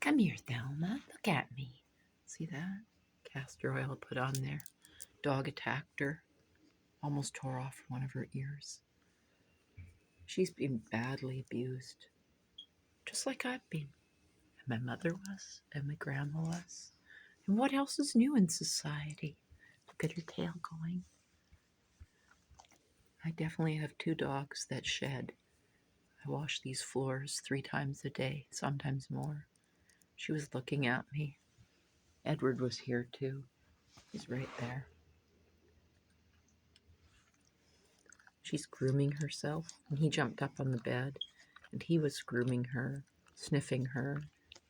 Come here, Thelma. Look at me. See that? Castor oil put on there. Dog attacked her. Almost tore off one of her ears. She's been badly abused. Just like I've been. And my mother was. And my grandma was. And what else is new in society? Look at her tail going. I definitely have 2 dogs that shed. I wash these floors 3 times a day, sometimes more. She was looking at me. Edward was here too. He's right there. She's grooming herself, and he jumped up on the bed, and he was grooming her, sniffing her,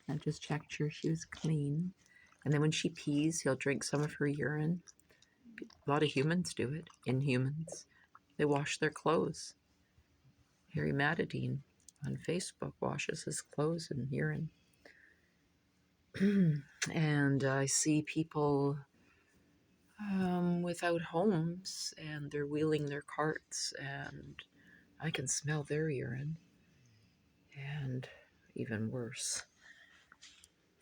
and just checked sure she was clean. And then when she pees, he'll drink some of her urine. A lot of humans do it, inhumans. They wash their clothes. Harry Matadine on Facebook washes his clothes and urine. And I see people without homes, and they're wheeling their carts, and I can smell their urine. And even worse,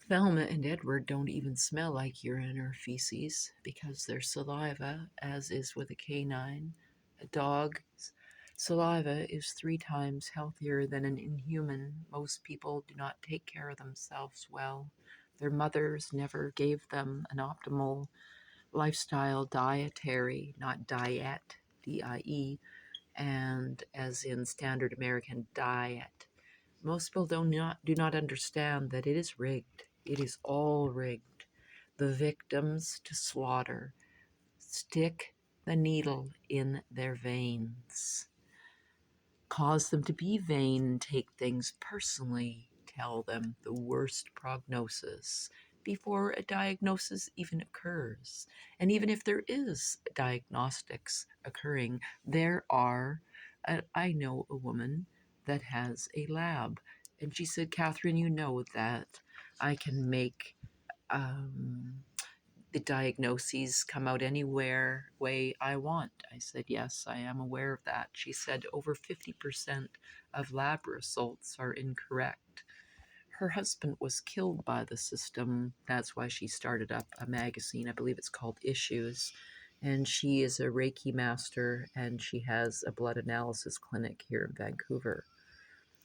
Thelma and Edward don't even smell like urine or feces because their saliva, as is with a canine, a dog's saliva is 3 times healthier than an inhuman. Most people do not take care of themselves well. Their mothers never gave them an optimal lifestyle dietary, not diet, D-I-E, and as in standard American diet. Most people do not understand that it is rigged. It is all rigged. The victims to slaughter stick the needle in their veins, cause them to be vain, take things personally, tell them the worst prognosis before a diagnosis even occurs. And even if there is diagnostics occurring, there are, I know a woman that has a lab, and she said, Catherine, you know that I can make the diagnoses come out anywhere way I want. I said, yes, I am aware of that. She said over 50% of lab results are incorrect. Her husband was killed by the system. That's why she started up a magazine. I believe it's called Issues. And she is a Reiki master, and she has a blood analysis clinic here in Vancouver.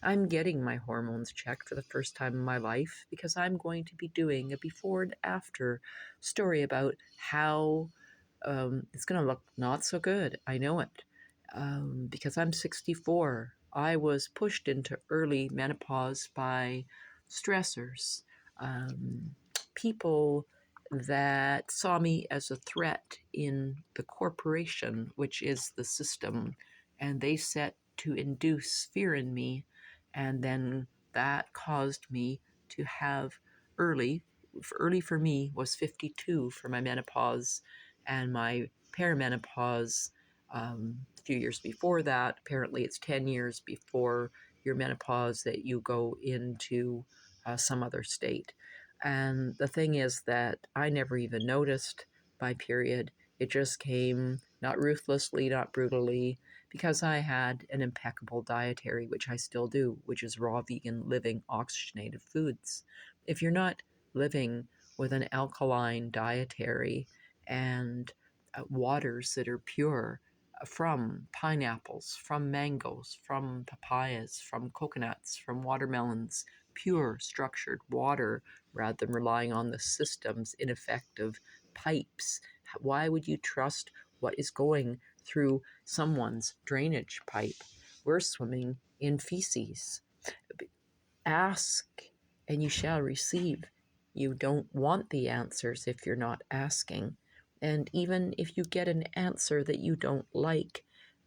I'm getting my hormones checked for the first time in my life because I'm going to be doing a before and after story about how it's going to look not so good. I know it because I'm 64. I was pushed into early menopause by stressors, people that saw me as a threat in the corporation, which is the system, and they set to induce fear in me. And then that caused me to have early for me was 52 for my menopause, and my perimenopause a few years before that. Apparently it's 10 years before your menopause that you go into some other state. And the thing is that I never even noticed my period. It just came, not ruthlessly, not brutally, because I had an impeccable dietary, which I still do, which is raw, vegan, living, oxygenated foods. If you're not living with an alkaline dietary and waters that are pure from pineapples, from mangoes, from papayas, from coconuts, from watermelons, pure structured water rather than relying on the system's ineffective pipes. Why would you trust what is going through someone's drainage pipe? We're swimming in feces. Ask and you shall receive. You don't want the answers if you're not asking. And even if you get an answer that you don't like,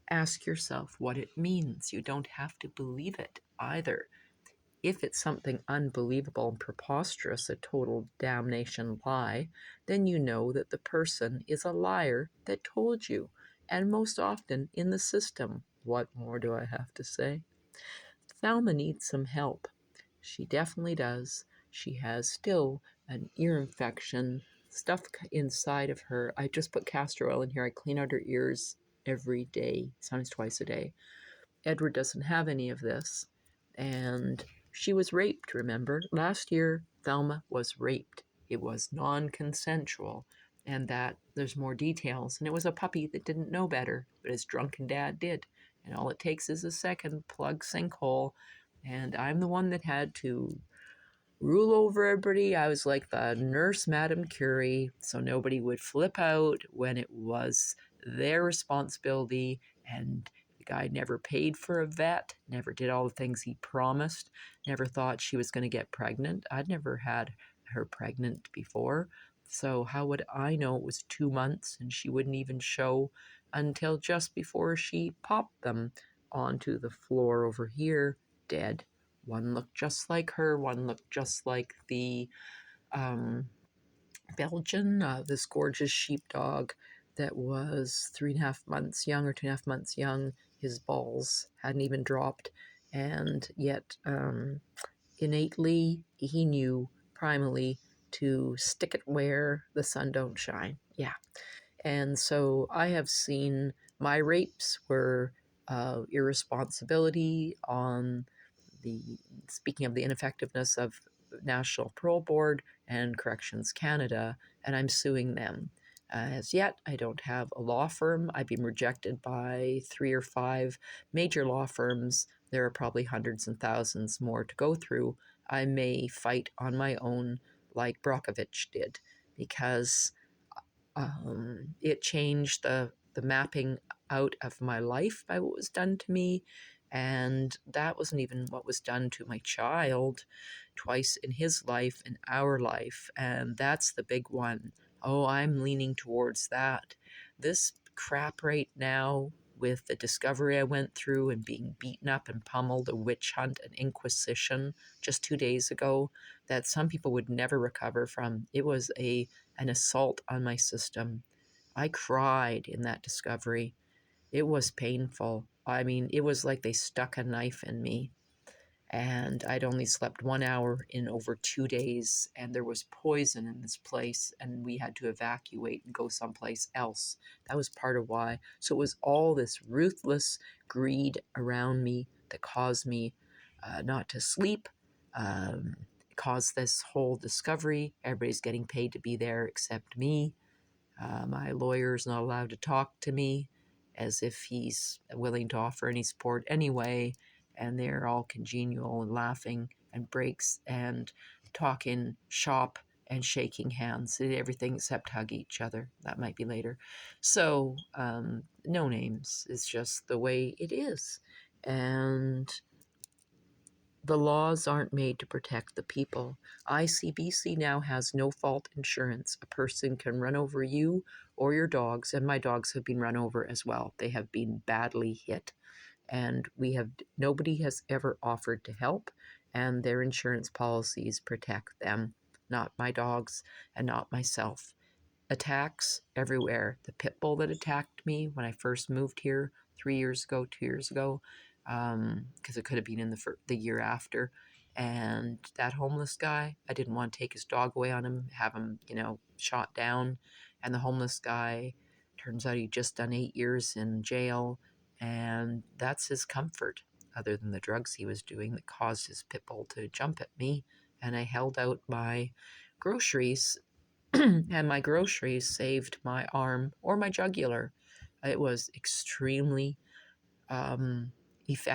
ask yourself what it means. You don't have to believe it either. If it's something unbelievable and preposterous, a total damnation lie, then you know that the person is a liar that told you. And most often in the system. What more do I have to say? Thelma needs some help. She definitely does. She has still an ear infection, stuff inside of her. I just put castor oil in here. I clean out her ears every day, sometimes twice a day. Edward doesn't have any of this. And she was raped, remember? Last year, Thelma was raped. It was non-consensual, and that there's more details. And it was a puppy that didn't know better, but his drunken dad did. And all it takes is a second, plug sinkhole, and I'm the one that had to rule over everybody. I was like the nurse Madame Curie, so nobody would flip out when it was their responsibility. And the guy never paid for a vet, never did all the things he promised, never thought she was going to get pregnant. I'd never had her pregnant before, so how would I know it was 2 months? And she wouldn't even show until just before she popped them onto the floor over here, dead. One looked just like her, one looked just like the um, Belgian, this gorgeous sheepdog that was 3.5 months young or 2.5 months young. His balls hadn't even dropped, and yet innately he knew primally to stick it where the sun don't shine. Yeah. And so I have seen my rapes were irresponsibility on the, speaking of the ineffectiveness of National Parole Board and Corrections Canada, and I'm suing them. As yet, I don't have a law firm. I've been rejected by 3 or 5 major law firms. There are probably hundreds and thousands more to go through. I may fight on my own like Brockovich did, because it changed the mapping out of my life by what was done to me. And that wasn't even what was done to my child twice in his life, in our life. And that's the big one. Oh, I'm leaning towards that. This crap right now, with the discovery I went through and being beaten up and pummeled, a witch hunt, an inquisition just 2 days ago, that some people would never recover from. It was an assault on my system. I cried in that discovery. It was painful. I mean, it was like they stuck a knife in me. And I'd only slept 1 hour in over 2 days, and there was poison in this place, and we had to evacuate and go someplace else. That was part of why. So it was all this ruthless greed around me that caused me not to sleep, caused this whole discovery. Everybody's getting paid to be there except me. My lawyer's not allowed to talk to me, as if he's willing to offer any support anyway. And they're all congenial and laughing and breaks and talking shop and shaking hands. Everything except hug each other. That might be later. So, no names. It's just the way it is. And the laws aren't made to protect the people. ICBC now has no fault insurance. A person can run over you or your dogs, and my dogs have been run over as well. They have been badly hit, and nobody has ever offered to help, and their insurance policies protect them, not my dogs and not myself. Attacks everywhere. The pit bull that attacked me when I first moved here 3 years ago, 2 years ago, because it could have been in the year after. And that homeless guy, I didn't want to take his dog away on him, have him, shot down. And the homeless guy, turns out he'd just done 8 years in jail, and that's his comfort, other than the drugs he was doing that caused his pit bull to jump at me. And I held out my groceries and my groceries saved my arm or my jugular. It was extremely effective.